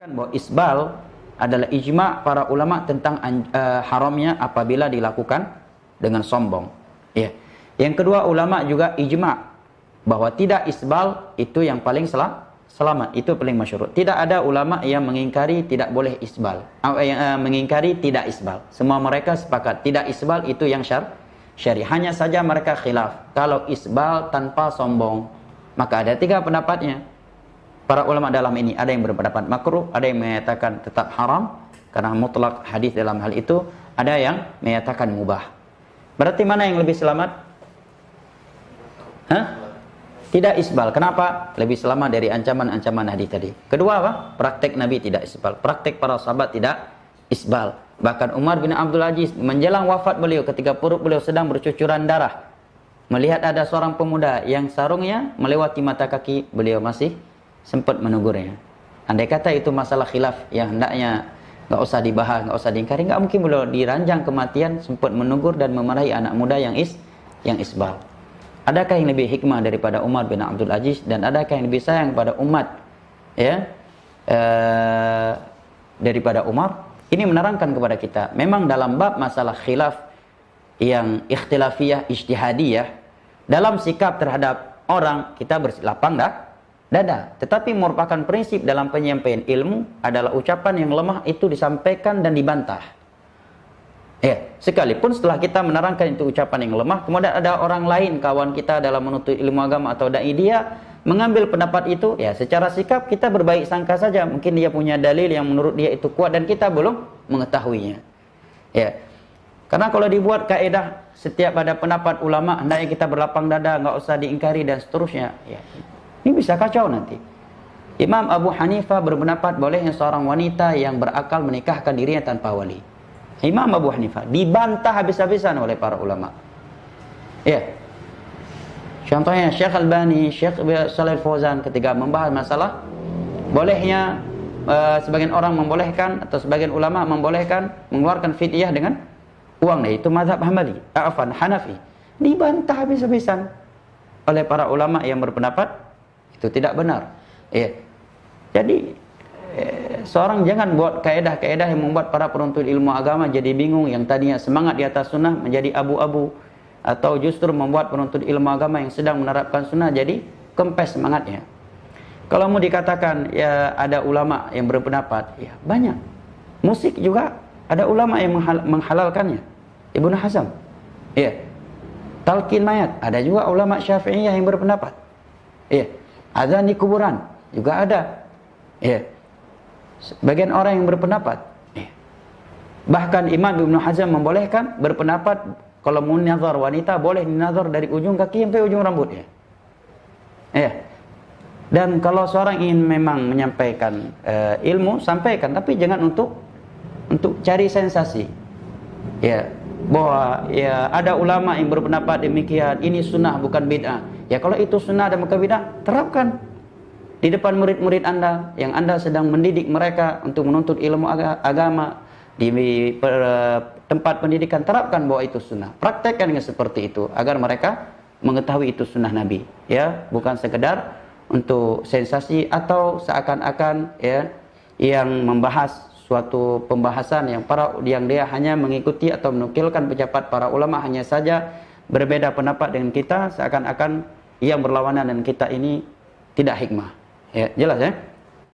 Bahwa isbal adalah ijma' para ulama tentang haramnya apabila dilakukan dengan sombong. Ya. Yang kedua, ulama juga ijma' bahwa tidak isbal itu yang paling selamat, itu paling masyhur. Tidak ada ulama yang mengingkari tidak boleh isbal, mengingkari tidak isbal. Semua mereka sepakat tidak isbal itu yang syar'i. Hanya saja mereka khilaf. Kalau isbal tanpa sombong, maka ada tiga pendapatnya. Para ulama dalam ini ada yang berpendapat makruh, ada yang menyatakan tetap haram karena mutlak hadis dalam hal itu, ada yang menyatakan mubah. Berarti mana yang lebih selamat? Tidak isbal. Kenapa? Lebih selamat dari ancaman-ancaman hadis tadi. Kedua apa? Praktek Nabi tidak isbal. Praktek para sahabat tidak isbal. Bahkan Umar bin Abdul Aziz menjelang wafat beliau ketika perut beliau sedang bercucuran darah, melihat ada seorang pemuda yang sarungnya melewati mata kaki, beliau masih sempat menegurnya. Andai kata itu masalah khilaf yang hendaknya nggak usah dibahas, nggak usah diingkari, nggak mungkin beliau diranjang kematian sempat menegur dan memarahi anak muda yang isbal. Adakah yang lebih hikmah daripada Umar bin Abdul Aziz, dan adakah yang lebih sayang pada umat daripada Umar? Ini menerangkan kepada kita, memang dalam bab masalah khilaf yang ikhtilafiyah, ijtihadiyah, dalam sikap terhadap orang kita berlapang dada. Tetapi merupakan prinsip dalam penyampaian ilmu adalah ucapan yang lemah itu disampaikan dan dibantah. Sekalipun setelah kita menerangkan itu ucapan yang lemah, kemudian ada orang lain, kawan kita dalam menuntut ilmu agama atau dai, dia mengambil pendapat itu, secara sikap kita berbaik sangka saja. Mungkin dia punya dalil yang menurut dia itu kuat dan kita belum mengetahuinya. Karena kalau dibuat kaedah setiap ada pendapat ulama hendaknya kita berlapang dada, nggak usah diingkari dan seterusnya, ini bisa kacau nanti. Imam Abu Hanifah berpendapat bolehnya seorang wanita yang berakal menikahkan dirinya tanpa wali. Imam Abu Hanifah dibantah habis-habisan oleh para ulama. Contohnya Syekh Albani, Syekh Shalih Fauzan ketika membahas masalah bolehnya sebagian orang membolehkan atau sebagian ulama membolehkan mengeluarkan fidyah dengan uang, itu mazhab Hanafi. Dibantah habis-habisan oleh para ulama yang berpendapat itu tidak benar. Jadi seorang jangan buat kaedah-kaedah yang membuat para penuntut ilmu agama jadi bingung, yang tadinya semangat di atas sunnah menjadi abu-abu, atau justru membuat penuntut ilmu agama yang sedang menerapkan sunnah jadi kempes semangatnya. Kalau mau dikatakan ada ulama yang berpendapat, banyak. Musik juga ada ulama yang menghalalkannya. Ibnu Hazm. Talqin mayat ada juga ulama Syafi'iyah yang berpendapat. Azan di kuburan juga ada. Sebagian orang yang berpendapat. Bahkan Imam Ibnu Hazm membolehkan, berpendapat kalau mau nazar wanita boleh nazar dari ujung kaki sampai ujung rambutnya. Dan kalau seorang ingin memang menyampaikan ilmu, sampaikan, tapi jangan untuk cari sensasi. Bahwa ada ulama yang berpendapat demikian, ini sunnah bukan bid'ah. Kalau itu sunnah dan bukan bid'ah, terapkan di depan murid-murid Anda yang Anda sedang mendidik mereka untuk menuntut ilmu agama di tempat pendidikan. Terapkan bahwa itu sunnah, praktekkan yang seperti itu agar mereka mengetahui itu sunnah Nabi, bukan sekedar untuk sensasi atau seakan-akan yang membahas suatu pembahasan yang dia hanya mengikuti atau menukilkan pendapat para ulama, hanya saja berbeda pendapat dengan kita, seakan-akan yang berlawanan dengan kita ini tidak hikmah. Jelas ya?